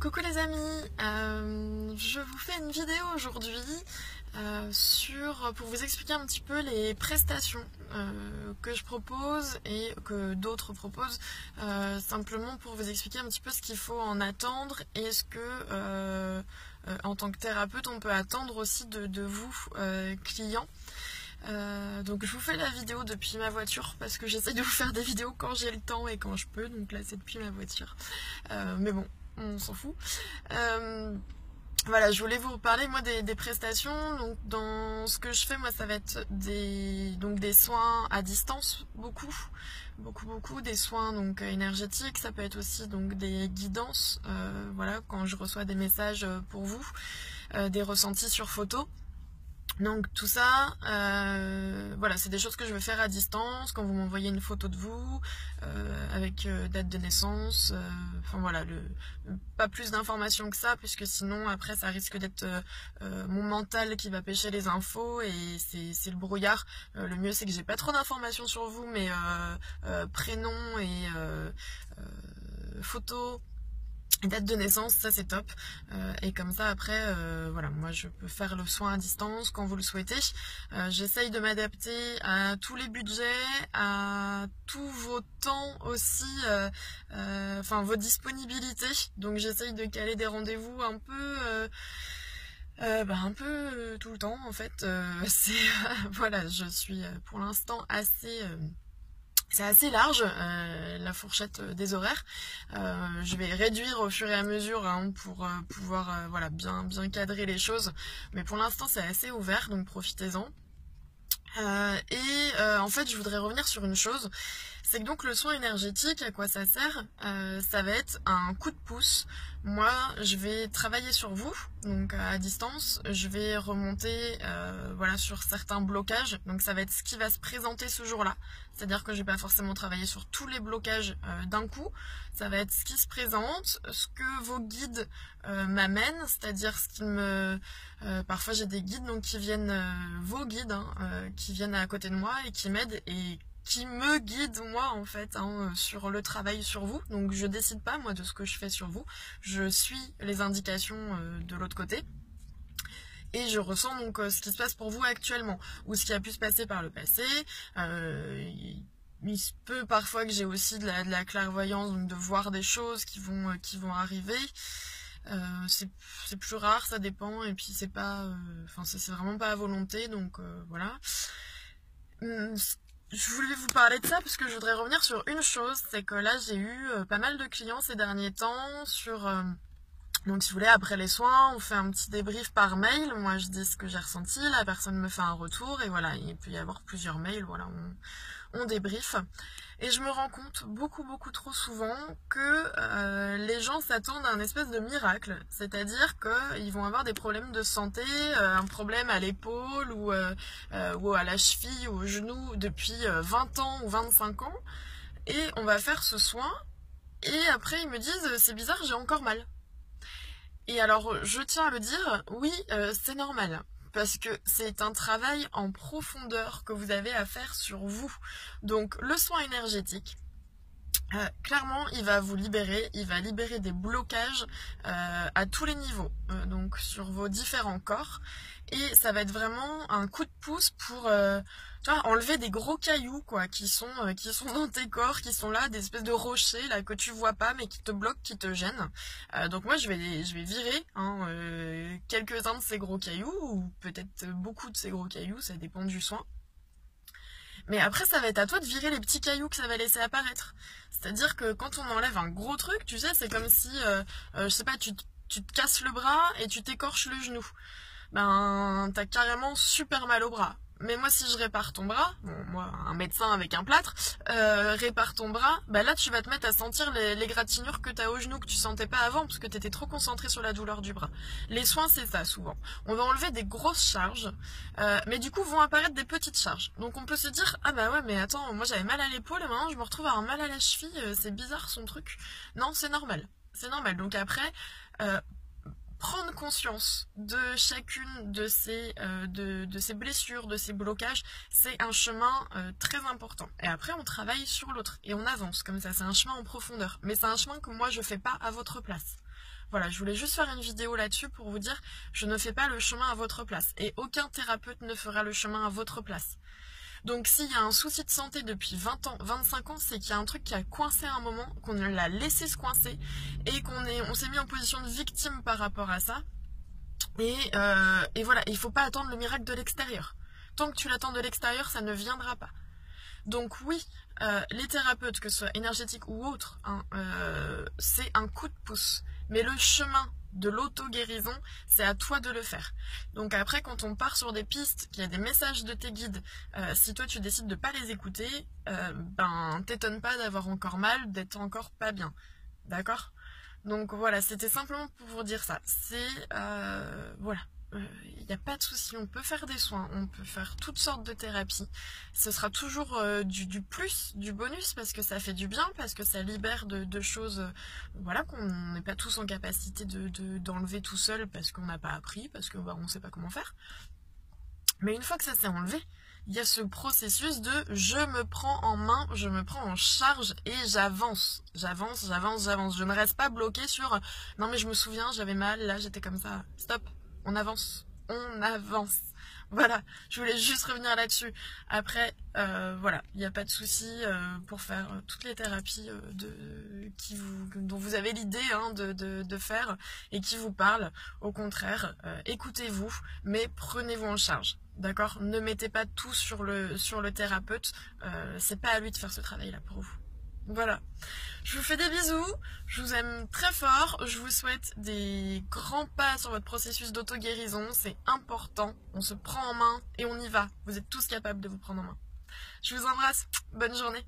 Coucou les amis, je vous fais une vidéo aujourd'hui pour vous expliquer un petit peu les prestations que je propose et que d'autres proposent, simplement pour vous expliquer un petit peu ce qu'il faut en attendre et ce que en tant que thérapeute on peut attendre aussi de vous clients. Donc je vous fais la vidéo depuis ma voiture parce que j'essaie de vous faire des vidéos quand j'ai le temps et quand je peux, donc là c'est depuis ma voiture, mais bon, on s'en fout. Voilà, je voulais vous parler moi des prestations. Donc dans ce que je fais, moi ça va être des soins à distance, beaucoup, des soins donc énergétiques. Ça peut être aussi donc des guidances, voilà, quand je reçois des messages pour vous, des ressentis sur photo. Donc tout ça, voilà, c'est des choses que je vais faire à distance, quand vous m'envoyez une photo de vous, avec date de naissance, enfin voilà, pas plus d'informations que ça, puisque sinon après ça risque d'être mon mental qui va pêcher les infos, et c'est le brouillard. Le mieux c'est que j'ai pas trop d'informations sur vous, mais prénom et photo, date de naissance, ça c'est top, et comme ça après voilà, moi je peux faire le soin à distance quand vous le souhaitez. J'essaye de m'adapter à tous les budgets, à tous vos temps aussi, enfin vos disponibilités, donc j'essaye de caler des rendez-vous un peu tout le temps en fait. Voilà, je suis pour l'instant assez c'est assez large, la fourchette des horaires. Je vais réduire au fur et à mesure, hein, pour pouvoir voilà, bien cadrer les choses. Mais pour l'instant c'est assez ouvert, donc profitez-en. En fait je voudrais revenir sur une chose, c'est que donc le soin énergétique, à quoi ça sert? Ça va être un coup de pouce. Moi je vais travailler sur vous, donc à distance, je vais remonter voilà, sur certains blocages, donc ça va être ce qui va se présenter ce jour-là, c'est à dire que je vais pas forcément travailler sur tous les blocages d'un coup, ça va être ce qui se présente, ce que vos guides m'amènent, c'est-à-dire ce qui me... parfois j'ai des guides donc qui viennent, vos guides, hein, qui viennent à côté de moi et qui m'aident et qui me guident moi en fait, hein, sur le travail sur vous. Donc je décide pas moi de ce que je fais sur vous, je suis les indications de l'autre côté. Et je ressens donc ce qui se passe pour vous actuellement, ou ce qui a pu se passer par le passé. Il se peut parfois que j'ai aussi de la clairvoyance, donc de voir des choses qui vont arriver. C'est plus rare, ça dépend, et puis c'est pas, enfin c'est vraiment pas à volonté, donc voilà. Je voulais vous parler de ça parce que je voudrais revenir sur une chose, c'est que là j'ai eu pas mal de clients ces derniers temps sur... donc si vous voulez, après les soins, on fait un petit débrief par mail, moi je dis ce que j'ai ressenti, la personne me fait un retour, et voilà, il peut y avoir plusieurs mails, voilà, on débrief. Et je me rends compte beaucoup trop souvent que les gens s'attendent à un espèce de miracle, c'est-à-dire qu'ils vont avoir des problèmes de santé, un problème à l'épaule ou à la cheville ou au genou depuis 20 ans ou 25 ans, et on va faire ce soin, et après ils me disent c'est bizarre, j'ai encore mal. Et alors, je tiens à le dire, oui, c'est normal, parce que c'est un travail en profondeur que vous avez à faire sur vous. Donc, le soin énergétique, clairement, il va vous libérer, il va libérer des blocages à tous les niveaux, donc sur vos différents corps, et ça va être vraiment un coup de pouce pour tu vois, enlever des gros cailloux quoi, qui sont dans tes corps, qui sont là, des espèces de rochers là que tu vois pas mais qui te bloquent, qui te gênent. Donc moi je vais virer, hein, quelques-uns de ces gros cailloux, ou peut-être beaucoup de ces gros cailloux, ça dépend du soin. Mais après, ça va être à toi de virer les petits cailloux que ça va laisser apparaître. C'est-à-dire que quand on enlève un gros truc, tu sais, c'est comme si, je sais pas, tu te casses le bras et tu t'écorches le genou. Ben, t'as carrément super mal au bras. Mais moi, si je répare ton bras, bon, moi, un médecin avec un plâtre, répare ton bras, bah là, tu vas te mettre à sentir les égratignures que t'as au genou, que tu sentais pas avant, parce que t'étais trop concentré sur la douleur du bras. Les soins, c'est ça, souvent. On va enlever des grosses charges, mais du coup, vont apparaître des petites charges. Donc, on peut se dire, ah bah ouais, mais attends, moi, j'avais mal à l'épaule, et maintenant, je me retrouve à avoir mal à la cheville, c'est bizarre, son truc. Non, c'est normal. C'est normal. Donc après, prendre conscience de chacune de ces blessures, de ces blocages, c'est un chemin très important. Et après, on travaille sur l'autre et on avance comme ça. C'est un chemin en profondeur. Mais c'est un chemin que moi, je fais pas à votre place. voilà, je voulais juste faire une vidéo là-dessus pour vous dire, je ne fais pas le chemin à votre place. Et aucun thérapeute ne fera le chemin à votre place. Donc s'il y a un souci de santé depuis 20 ans, 25 ans, c'est qu'il y a un truc qui a coincé à un moment, qu'on l'a laissé se coincer, et on s'est mis en position de victime par rapport à ça. Et voilà, il ne faut pas attendre le miracle de l'extérieur. Tant que tu l'attends de l'extérieur, ça ne viendra pas. Donc oui, les thérapeutes, que ce soit énergétiques ou autres, hein, c'est un coup de pouce. Mais le chemin de l'auto-guérison, c'est à toi de le faire. Donc après, quand on part sur des pistes, qu'il y a des messages de tes guides, si toi tu décides de ne pas les écouter, t'étonne pas d'avoir encore mal, d'être encore pas bien. D'accord ? Donc voilà, c'était simplement pour vous dire ça. C'est... voilà. Il n'y a pas de souci, on peut faire des soins, on peut faire toutes sortes de thérapies. Ce sera toujours du plus, du bonus, parce que ça fait du bien, parce que ça libère de choses voilà, qu'on n'est pas tous en capacité d'enlever tout seul, parce qu'on n'a pas appris, parce qu'on ne sait pas comment faire. Mais une fois que ça s'est enlevé, il y a ce processus de je me prends en main, je me prends en charge et j'avance. J'avance. Je ne reste pas bloquée sur non mais je me souviens, j'avais mal, là j'étais comme ça. Stop, on avance. Voilà, je voulais juste revenir là-dessus. Après, voilà, il n'y a pas de souci pour faire toutes les thérapies dont vous avez l'idée hein, de faire et qui vous parlent. Au contraire, écoutez-vous, mais prenez-vous en charge. D'accord ? Ne mettez pas tout sur le thérapeute. C'est pas à lui de faire ce travail-là pour vous. Voilà. Je vous fais des bisous, je vous aime très fort, je vous souhaite des grands pas sur votre processus d'auto-guérison, c'est important, on se prend en main et on y va. Vous êtes tous capables de vous prendre en main. Je vous embrasse, bonne journée.